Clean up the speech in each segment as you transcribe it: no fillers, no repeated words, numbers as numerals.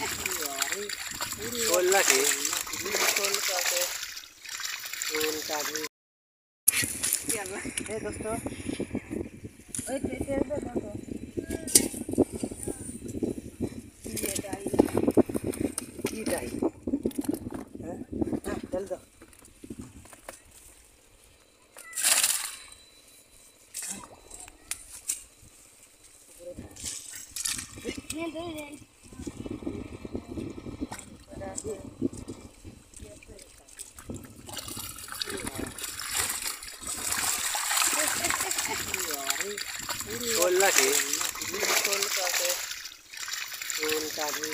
शोल लगे शोल काटे शोल काटे ये दोस्तों ओए तेरे पे दोस्तों ये डाई हैं हां चल दो ये दे दे शोल लगे शोल काटे शोल काटे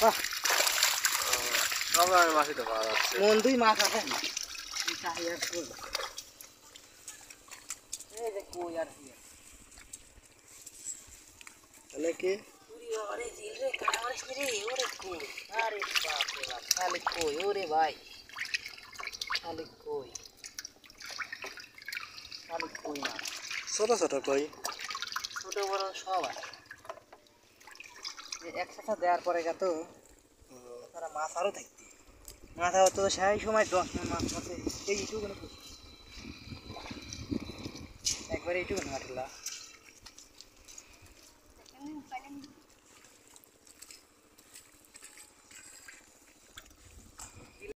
वाह সবার মাছই তো পাওয়া যাচ্ছে মন দুই মাছ আছে না এই চাহিয়ার ফুল এই যে কই আর কি তাহলে কি পুরি ওরে জিল রে কামারিস রে ওরে কই আরে বাপ রে বাপ খালি কই ওরে ভাই খালি কই না ছোট ছোট কই ছোট বড় সব আছে এই একসাথে দেওয়ার পরে গা তো তারা মাছ আরো থাকতে মাথা হতো সেই সময় 10 মণ মাছ আছে এই এইটুকু একবারে এইটুকু মাঠলা